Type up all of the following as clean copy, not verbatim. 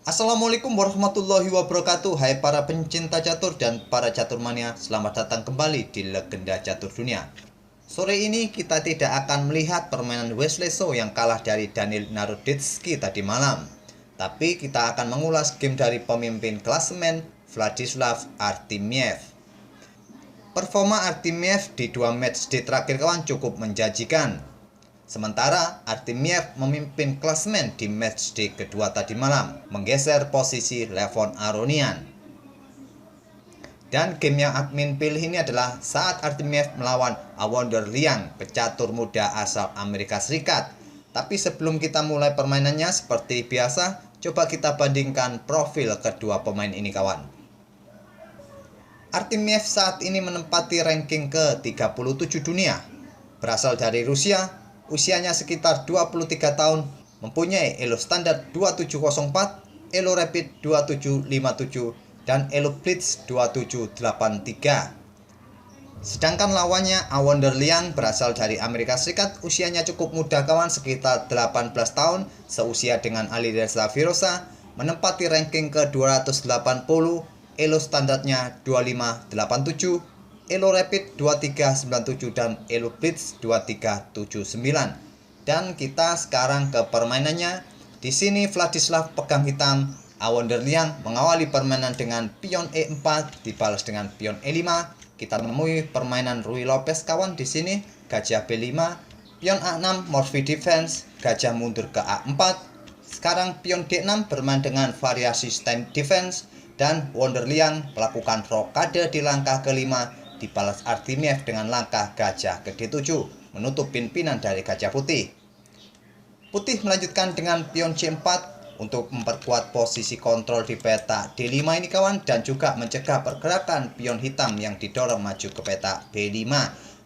Assalamualaikum warahmatullahi wabarakatuh. Hai para pencinta catur dan para caturmania, selamat datang kembali di Legenda Catur Dunia. Sore ini kita tidak akan melihat permainan Wesley So yang kalah dari Daniil Naroditsky tadi malam, tapi kita akan mengulas game dari pemimpin klasemen Vladislav Artemiev. Performa Artemiev di dua matchday terakhir kawan cukup menjanjikan. Sementara Artemiev memimpin klasemen di matchday kedua tadi malam, menggeser posisi Levon Aronian. Dan game yang admin pilih ini adalah saat Artemiev melawan Awonder Liang, pecatur muda asal Amerika Serikat. Tapi sebelum kita mulai permainannya, seperti biasa, coba kita bandingkan profil kedua pemain ini kawan. Artemiev saat ini menempati ranking ke-37 dunia. Berasal dari Rusia, usianya sekitar 23 tahun, mempunyai elo standar 2704, elo rapid 2757, dan elo blitz 2783. Sedangkan lawannya Awonder Liang berasal dari Amerika Serikat, usianya cukup muda kawan, sekitar 18 tahun, seusia dengan Alireza Firosa, menempati ranking ke-280, elo standarnya 2587, elo rapid 2397 dan elo blitz 2379. Dan kita sekarang ke permainannya. Di sini Vladislav pegang hitam, Awonder Liang mengawali permainan dengan pion E4 dibalas dengan pion E5. Kita menemui permainan Ruy Lopez kawan di sini, gajah B5, pion A6 Morphy defense, gajah mundur ke A4. Sekarang pion D6 bermain dengan variasi stand defense, dan Awonder Liang melakukan rokade di langkah kelima, dibalas Artemiev dengan langkah gajah ke D7, menutup pimpinan dari gajah putih. Putih melanjutkan dengan pion C4 untuk memperkuat posisi kontrol di peta D5 ini kawan, dan juga mencegah pergerakan pion hitam yang didorong maju ke peta B5,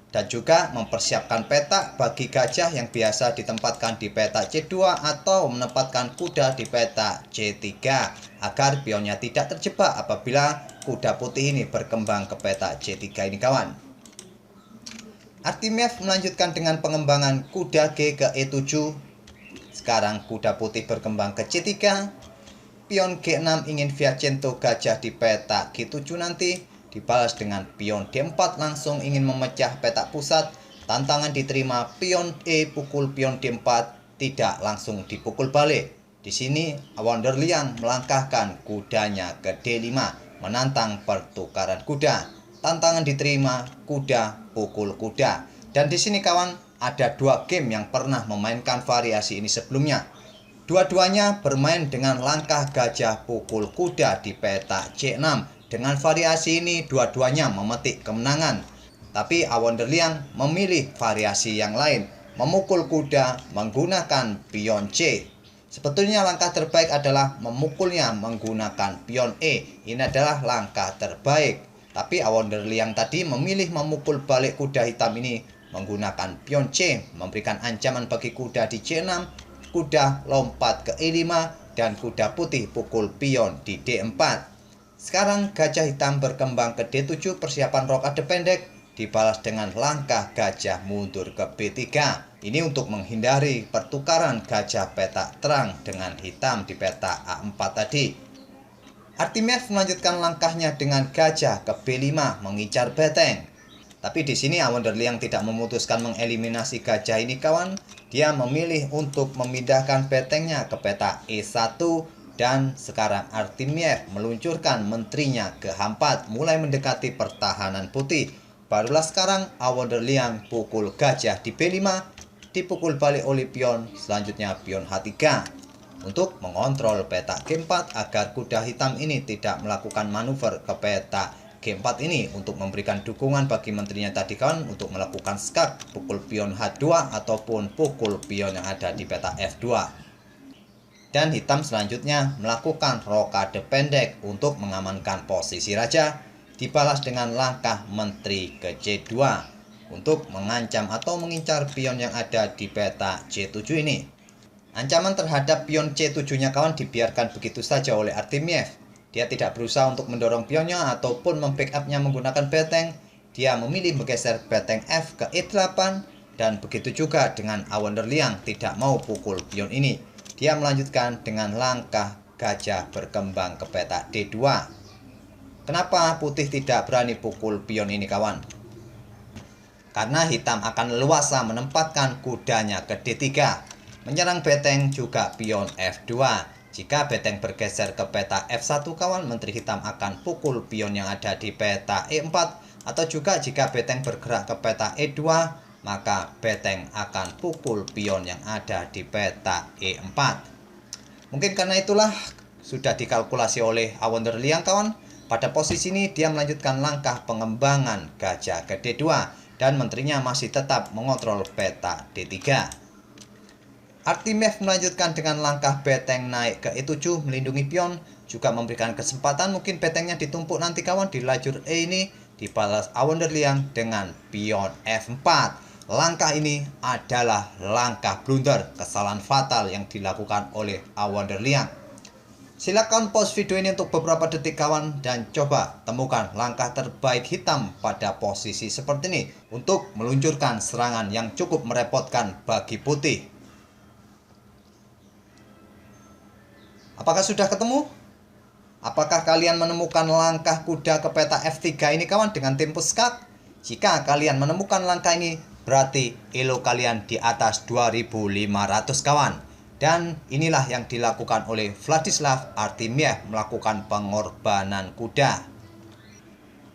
dan juga mempersiapkan peta bagi gajah yang biasa ditempatkan di peta C2 atau menempatkan kuda di peta C3 agar pionnya tidak terjebak apabila kuda putih ini berkembang ke peta C3 ini kawan. Artemiev melanjutkan dengan pengembangan kuda G ke E7. Sekarang kuda putih berkembang ke C3. Pion G6 ingin Viacento gajah di peta G7 nanti, dibalas dengan pion D4 langsung ingin memecah peta pusat. Tantangan diterima, pion E pukul pion D4, tidak langsung dipukul balik. Di sini Awonder Liang melangkahkan kudanya ke D5, menantang pertukaran kuda. Tantangan diterima, kuda pukul kuda. Dan di sini kawan, ada dua game yang pernah memainkan variasi ini sebelumnya. Dua-duanya bermain dengan langkah gajah pukul kuda di peta C6. Dengan variasi ini dua-duanya memetik kemenangan. Tapi Awonder Liang memilih variasi yang lain, memukul kuda menggunakan pion C. Sebetulnya langkah terbaik adalah memukulnya menggunakan pion E. Ini adalah langkah terbaik. Tapi Awonder Liang tadi memilih memukul balik kuda hitam ini menggunakan pion C, memberikan ancaman bagi kuda di C6. Kuda lompat ke E5 dan kuda putih pukul pion di D4. Sekarang gajah hitam berkembang ke D7, persiapan rokade pendek, dibalas dengan langkah gajah mundur ke B3. Ini untuk menghindari pertukaran gajah peta terang dengan hitam di peta A4 tadi. Artemiev melanjutkan langkahnya dengan gajah ke B5 mengincar beteng. Tapi di sini Awonder Liang tidak memutuskan mengeliminasi gajah ini kawan. Dia memilih untuk memindahkan betengnya ke peta E1, dan sekarang Artemiev meluncurkan menterinya ke H4 mulai mendekati pertahanan putih. Barulah sekarang Awonder Liang pukul gajah di B5, dipukul balik oleh pion, selanjutnya pion H3 untuk mengontrol peta G4 agar kuda hitam ini tidak melakukan manuver ke peta G4 ini untuk memberikan dukungan bagi menterinya tadi kawan untuk melakukan skak pukul pion H2 ataupun pukul pion yang ada di peta F2. Dan hitam selanjutnya melakukan rokade pendek untuk mengamankan posisi raja, dibalas dengan langkah menteri ke C2 untuk mengancam atau mengincar pion yang ada di peta C7 ini. Ancaman terhadap pion C7-nya kawan dibiarkan begitu saja oleh Artemiev. Dia tidak berusaha untuk mendorong pionnya ataupun membackup-nya menggunakan beteng. Dia memilih menggeser beteng F ke E8, dan begitu juga dengan Awonder Liang tidak mau pukul pion ini. Dia melanjutkan dengan langkah gajah berkembang ke petak D2. Kenapa putih tidak berani pukul pion ini kawan? Karena hitam akan leluasa menempatkan kudanya ke D3. Menyerang beteng juga pion F2. Jika beteng bergeser ke petak F1 kawan, menteri hitam akan pukul pion yang ada di petak E4. Atau juga jika beteng bergerak ke petak E2, maka beteng akan pukul pion yang ada di petak E4. Mungkin karena itulah sudah dikalkulasi oleh Awonder Liang kawan. Pada posisi ini dia melanjutkan langkah pengembangan gajah ke D2 dan menterinya masih tetap mengontrol petak D3. Artimiev melanjutkan dengan langkah beteng naik ke E7 melindungi pion, juga memberikan kesempatan mungkin betengnya ditumpuk nanti kawan di lajur E ini, dibalas Awonder Liang dengan pion F4. Langkah ini adalah langkah blunder, kesalahan fatal yang dilakukan oleh Awonder Liang. Silakan pause video ini untuk beberapa detik kawan dan coba temukan langkah terbaik hitam pada posisi seperti ini untuk meluncurkan serangan yang cukup merepotkan bagi putih. Apakah sudah ketemu? Apakah kalian menemukan langkah kuda ke peta F3 ini kawan dengan tempo skak? Jika kalian menemukan langkah ini, berarti elo kalian di atas 2500 kawan. Dan inilah yang dilakukan oleh Vladislav Artimiev melakukan pengorbanan kuda.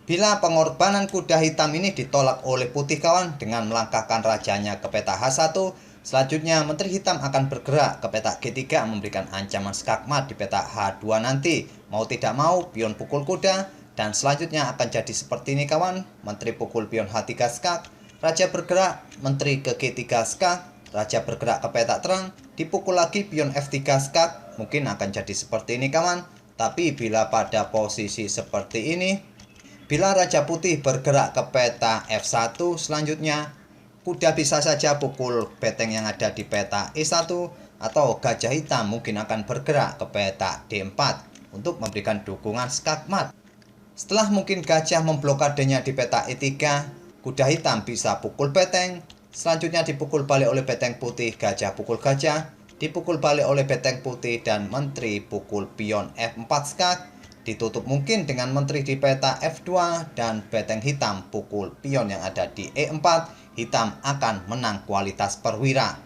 Bila pengorbanan kuda hitam ini ditolak oleh putih kawan dengan melangkahkan rajanya ke peta H1, selanjutnya menteri hitam akan bergerak ke peta G3 memberikan ancaman skakmat di peta H2 nanti. Mau tidak mau pion pukul kuda dan selanjutnya akan jadi seperti ini kawan. Menteri pukul pion H3 skak, raja bergerak, menteri ke G3 skak, raja bergerak ke peta terang, dipukul lagi pion F3 skak, mungkin akan jadi seperti ini kawan. Tapi bila pada posisi seperti ini, bila raja putih bergerak ke peta F1, selanjutnya kuda bisa saja pukul beteng yang ada di peta E1, atau gajah hitam mungkin akan bergerak ke peta D4 untuk memberikan dukungan skakmat. Setelah mungkin gajah memblokadenya di peta E3, kuda hitam bisa pukul beteng. Selanjutnya dipukul balik oleh beteng putih, gajah pukul gajah, dipukul balik oleh beteng putih dan menteri pukul pion F4 skak, ditutup mungkin dengan menteri di peta F2 dan beteng hitam pukul pion yang ada di E4, hitam akan menang kualitas perwira.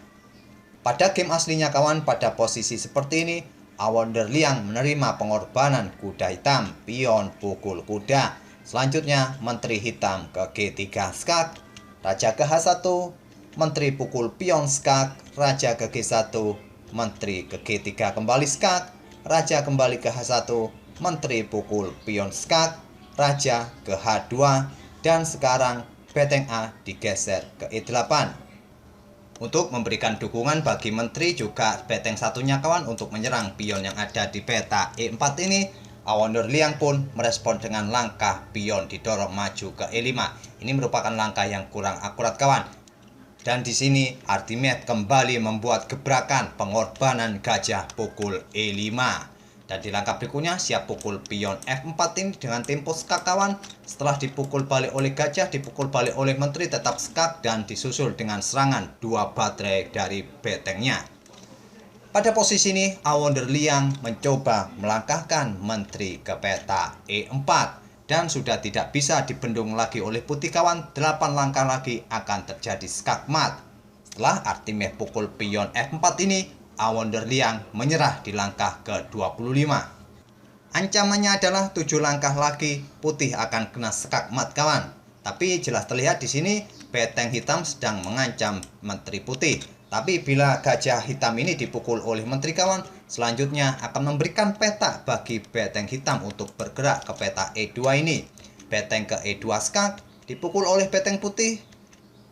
Pada game aslinya kawan, pada posisi seperti ini, Awonder Liang menerima pengorbanan kuda hitam, pion pukul kuda. Selanjutnya menteri hitam ke G3 skak, raja ke H1, menteri pukul pion skak, raja ke G1, menteri ke G3 kembali skak, raja kembali ke H1, menteri pukul pion skak, raja ke H2, dan sekarang beteng A digeser ke E8. Untuk memberikan dukungan bagi menteri juga beteng satunya kawan untuk menyerang pion yang ada di peta E4 ini, Awonder Liang pun merespon dengan langkah pion didorong maju ke E5. Ini merupakan langkah yang kurang akurat kawan. Dan di sini Artimiev kembali membuat gebrakan pengorbanan gajah pukul E5. Dan di langkah berikutnya siap pukul pion F4 ini dengan tempo skak kawan. Setelah dipukul balik oleh gajah, dipukul balik oleh menteri tetap skak dan disusul dengan serangan dua baterai dari betengnya. Pada posisi ini Awonder Liang mencoba melangkahkan menteri ke peta E4 dan sudah tidak bisa dibendung lagi oleh putih kawan. 8 langkah lagi akan terjadi skakmat. Setelah Artimiev pukul pion F4 ini, Awonder Liang menyerah di langkah ke-25. Ancamannya adalah 7 langkah lagi putih akan kena skakmat kawan. Tapi jelas terlihat di sini beteng hitam sedang mengancam menteri putih. Tapi bila gajah hitam ini dipukul oleh menteri kawan, selanjutnya akan memberikan peta bagi beteng hitam untuk bergerak ke peta E2 ini. Beteng ke E2 skak, dipukul oleh beteng putih.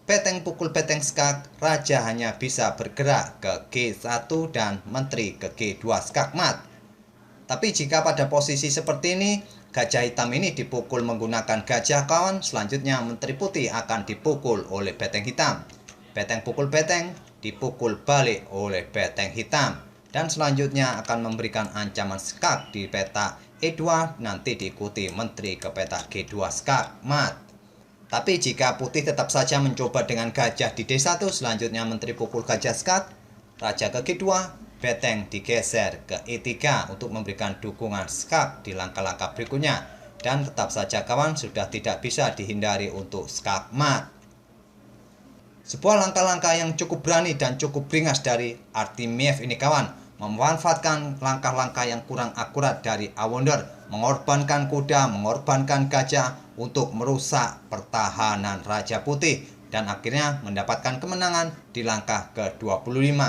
Beteng pukul beteng skak, raja hanya bisa bergerak ke G1 dan menteri ke G2 skakmat. Tapi jika pada posisi seperti ini, gajah hitam ini dipukul menggunakan gajah kawan, selanjutnya menteri putih akan dipukul oleh beteng hitam. Beteng pukul beteng, dipukul balik oleh beteng hitam. Dan selanjutnya akan memberikan ancaman skak di peta E2, nanti diikuti menteri ke peta G2 skakmat. Tapi jika putih tetap saja mencoba dengan gajah di D1, selanjutnya menteri pukul gajah skak, raja ke G2, Beteng digeser ke E3 untuk memberikan dukungan skak di langkah-langkah berikutnya. Dan tetap saja kawan, sudah tidak bisa dihindari untuk skak mat. Sebuah langkah-langkah yang cukup berani dan cukup beringas dari Artimiev ini kawan, memanfaatkan langkah-langkah yang kurang akurat dari Awonder, mengorbankan kuda, mengorbankan gajah untuk merusak pertahanan Raja Putih dan akhirnya mendapatkan kemenangan di langkah ke-25.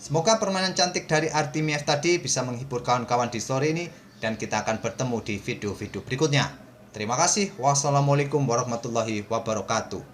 Semoga permainan cantik dari Artimiev tadi bisa menghibur kawan-kawan di sore ini dan kita akan bertemu di video-video berikutnya. Terima kasih. Wassalamualaikum warahmatullahi wabarakatuh.